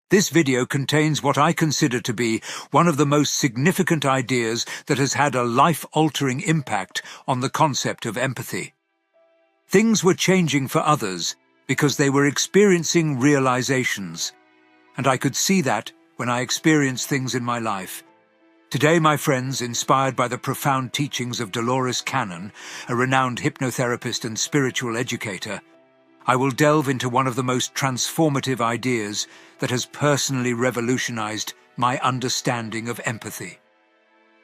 This video contains what I consider to be one of the most significant ideas that has had a life-altering impact on the concept of empathy. Things were changing for others because they were experiencing realizations, and I could see that when I experienced things in my life. Today, my friends, inspired by the profound teachings of Dolores, a renowned hypnotherapist and spiritual educator, I will delve into one of the most transformative ideas that has personally revolutionized my understanding of empathy.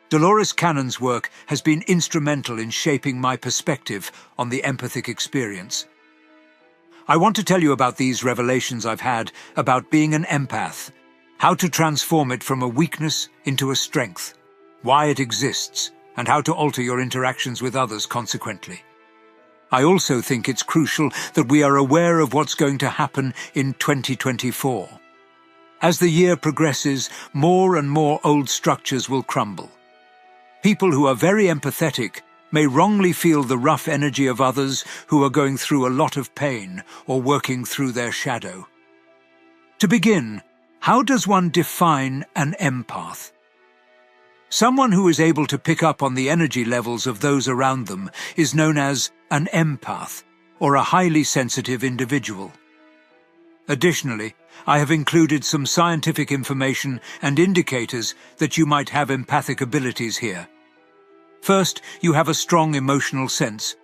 Dolores Cannon's work has been instrumental in shaping my perspective on the empathic experience. I want to tell you about these revelations I've had about being an empath, how to transform it from a weakness into a strength, why it exists, and how to alter your interactions with others consequently. I also think it's crucial that we are aware of what's going to happen in 2024. As the year progresses, more and more old structures will crumble. People who are very empathetic may wrongly feel the rough energy of others who are going through a lot of pain or working through their shadow. To begin, how does one define an empath? Someone who is able to pick up on the energy levels of those around them is known as an empath, or a highly sensitive individual. Additionally, I have included some scientific information and indicators that you might have empathic abilities here. First, you have a strong emotional sense.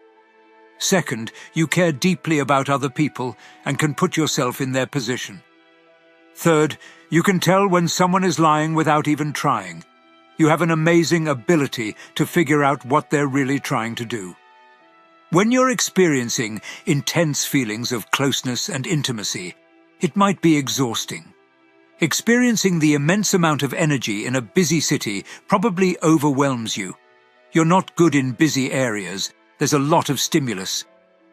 Second, you care deeply about other people and can put yourself in their position. Third, you can tell when someone is lying without even trying. You have an amazing ability to figure out what they're really trying to do. When you're experiencing intense feelings of closeness and intimacy, it might be exhausting. Experiencing the immense amount of energy in a busy city probably overwhelms you. You're not good in busy areas. There's a lot of stimulus.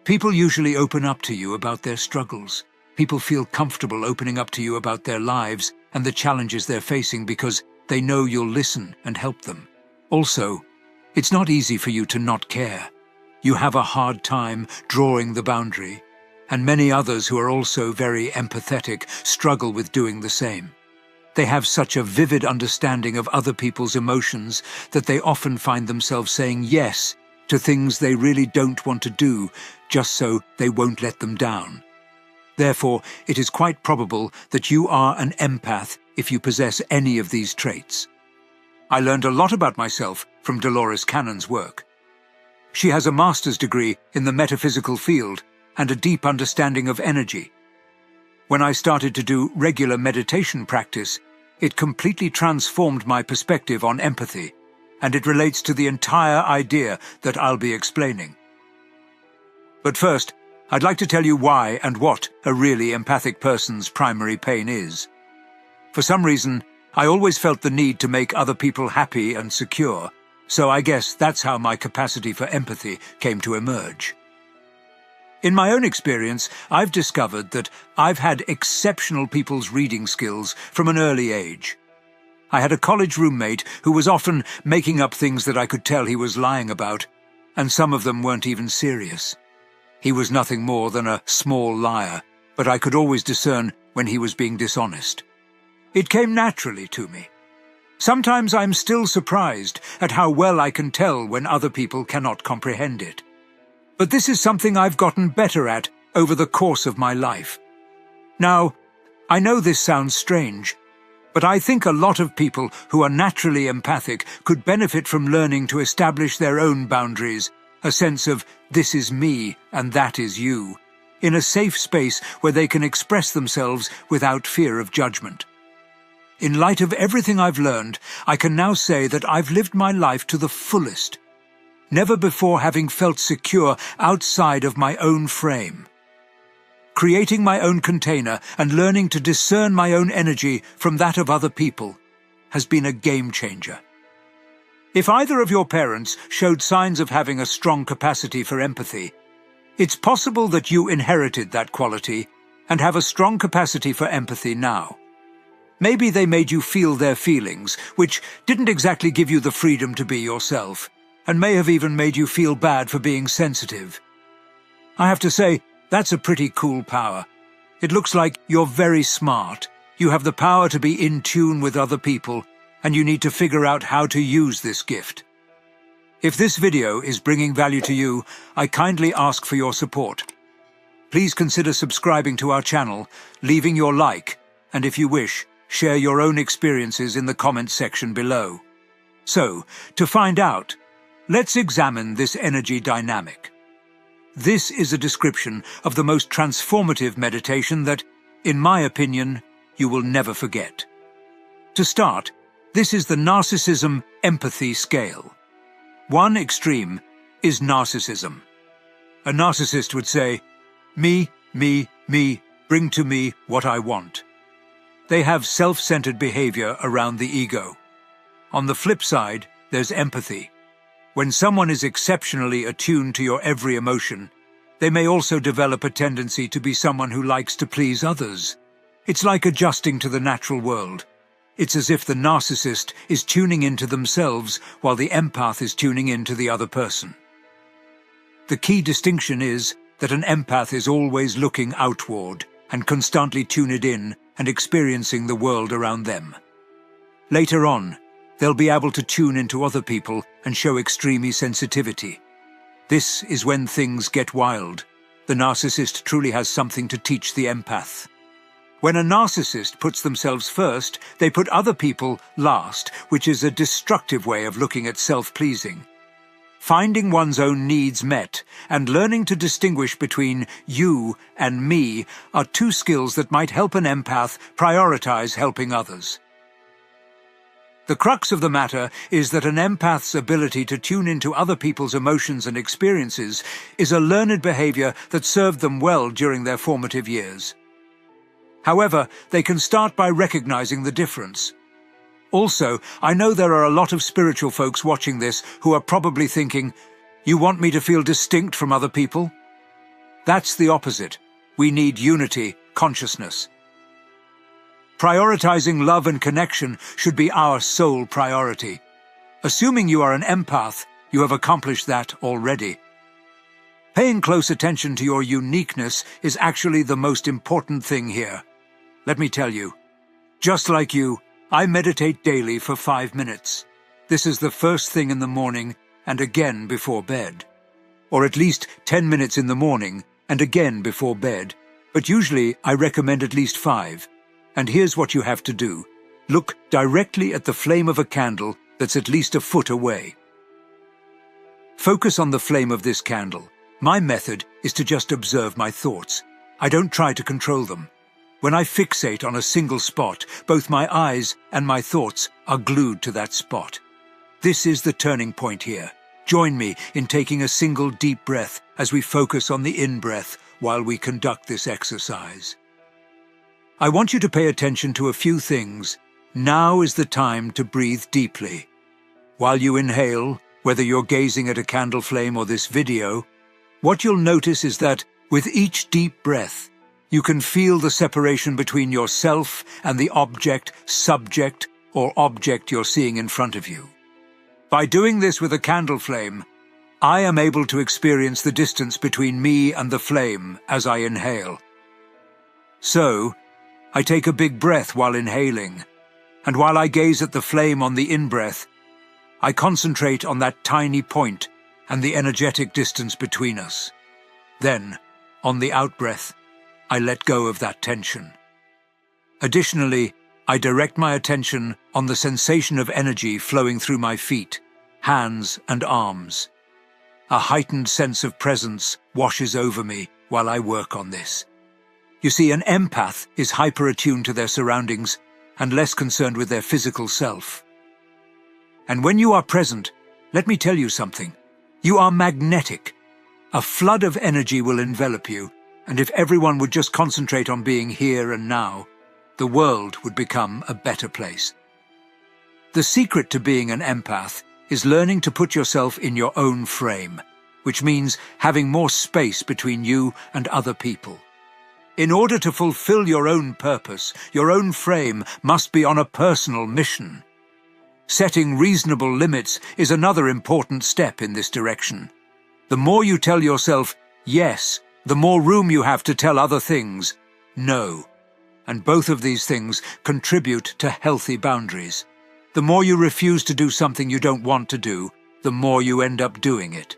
People usually open up to you about their struggles. People feel comfortable opening up to you about their lives and the challenges they're facing because they know you'll listen and help them. Also, it's not easy for you to not care. You have a hard time drawing the boundary, and many others who are also very empathetic struggle with doing the same. They have such a vivid understanding of other people's emotions that they often find themselves saying yes to things they really don't want to do just so they won't let them down. Therefore, it is quite probable that you are an empath if you possess any of these traits. I learned a lot about myself from Dolores Cannon's work. She has a master's degree in the metaphysical field and a deep understanding of energy. When I started to do regular meditation practice, it completely transformed my perspective on empathy, and it relates to the entire idea that I'll be explaining. But first, I'd like to tell you why and what a really empathic person's primary pain is. For some reason, I always felt the need to make other people happy and secure, so I guess that's how my capacity for empathy came to emerge. In my own experience, I've discovered that I've had exceptional people's reading skills from an early age. I had a college roommate who was often making up things that I could tell he was lying about, and some of them weren't even serious. He was nothing more than a small liar, but I could always discern when he was being dishonest. It came naturally to me. Sometimes I'm still surprised at how well I can tell when other people cannot comprehend it. But this is something I've gotten better at over the course of my life. Now, I know this sounds strange, but I think a lot of people who are naturally empathic could benefit from learning to establish their own boundaries, a sense of this is me and that is you, in a safe space where they can express themselves without fear of judgment. In light of everything I've learned, I can now say that I've lived my life to the fullest, never before having felt secure outside of my own frame. Creating my own container and learning to discern my own energy from that of other people has been a game changer. If either of your parents showed signs of having a strong capacity for empathy, it's possible that you inherited that quality and have a strong capacity for empathy now. Maybe they made you feel their feelings, which didn't exactly give you the freedom to be yourself, and may have even made you feel bad for being sensitive. I have to say, that's a pretty cool power. It looks like you're very smart, You have the power to be in tune with other people, and you need to figure out how to use this gift. If this video is bringing value to you, I kindly ask for your support. Please consider subscribing to our channel, leaving your like, and if you wish, share your own experiences in the comments section below. So, to find out, let's examine this energy dynamic. This is a description of the most transformative meditation that, in my opinion, you will never forget. To start, this is the narcissism empathy scale. One extreme is narcissism. A narcissist would say, me, bring to me what I want. They have self-centered behavior around the ego. On the flip side, there's empathy. When someone is exceptionally attuned to your every emotion, they may also develop a tendency to be someone who likes to please others. It's like adjusting to the natural world. It's as if the narcissist is tuning into themselves while the empath is tuning into the other person. The key distinction is that an empath is always looking outward and constantly tuned in and experiencing the world around them. Later on, they'll be able to tune into other people and show extreme sensitivity. This is when things get wild. The narcissist truly has something to teach the empath. When a narcissist puts themselves first, they put other people last, which is a destructive way of looking at self-pleasing. Finding one's own needs met and learning to distinguish between you and me are two skills that might help an empath prioritize helping others. The crux of the matter is that an empath's ability to tune into other people's emotions and experiences is a learned behavior that served them well during their formative years. However, they can start by recognizing the difference. Also, I know there are a lot of spiritual folks watching this who are probably thinking, "You want me to feel distinct from other people?" That's the opposite. We need unity, consciousness. Prioritizing love and connection should be our sole priority. Assuming you are an empath, you have accomplished that already. Paying close attention to your uniqueness is actually the most important thing here. Let me tell you, just like you, I meditate daily for 5 minutes. This is the first thing in the morning and again before bed. Or at least 10 minutes in the morning and again before bed, but usually I recommend at least 5. And here's what you have to do. Look directly at the flame of a candle that's at least a foot away. Focus on the flame of this candle. My method is to just observe my thoughts. I don't try to control them. When I fixate on a single spot, both my eyes and my thoughts are glued to that spot. This is the turning point here. Join me in taking a single deep breath as we focus on the in-breath while we conduct this exercise. I want you to pay attention to a few things. Now is the time to breathe deeply. While you inhale, whether you're gazing at a candle flame or this video, what you'll notice is that with each deep breath, you can feel the separation between yourself and the object, subject, or object you're seeing in front of you. By doing this with a candle flame, I am able to experience the distance between me and the flame as I inhale. So, I take a big breath while inhaling, and while I gaze at the flame on the in-breath, I concentrate on that tiny point and the energetic distance between us. Then, on the out-breath, I let go of that tension. Additionally, I direct my attention on the sensation of energy flowing through my feet, hands, and arms. A heightened sense of presence washes over me while I work on this. You see, an empath is hyper-attuned to their surroundings and less concerned with their physical self. And when you are present, let me tell you something. You are magnetic. A flood of energy will envelop you, and if everyone would just concentrate on being here and now, the world would become a better place. The secret to being an empath is learning to put yourself in your own frame, which means having more space between you and other people. In order to fulfill your own purpose, your own frame must be on a personal mission. Setting reasonable limits is another important step in this direction. The more you tell yourself yes, the more room you have to tell other things no. and both of these things contribute to healthy boundaries. The more you refuse to do something you don't want to do, the more you end up doing it.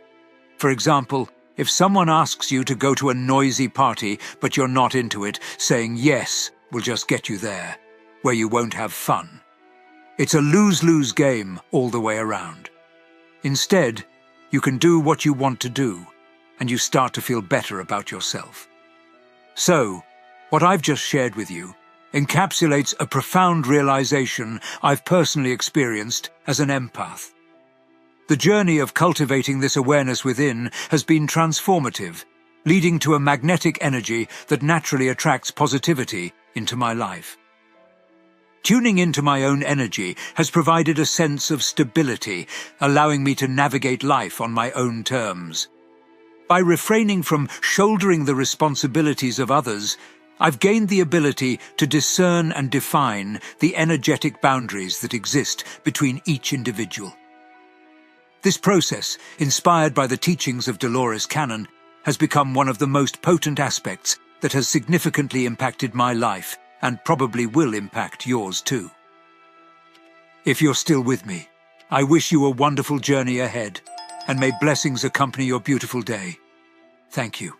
For example, if someone asks you to go to a noisy party but you're not into it, saying yes will just get you there, where you won't have fun. It's a lose-lose game all the way around. Instead, you can do what you want to do, and you start to feel better about yourself. So, what I've just shared with you encapsulates a profound realization I've personally experienced as an empath. The journey of cultivating this awareness within has been transformative, leading to a magnetic energy that naturally attracts positivity into my life. Tuning into my own energy has provided a sense of stability, allowing me to navigate life on my own terms. By refraining from shouldering the responsibilities of others, I've gained the ability to discern and define the energetic boundaries that exist between each individual. This process, inspired by the teachings of Dolores Cannon, has become one of the most potent aspects that has significantly impacted my life and probably will impact yours too. If you're still with me, I wish you a wonderful journey ahead, and may blessings accompany your beautiful day. Thank you.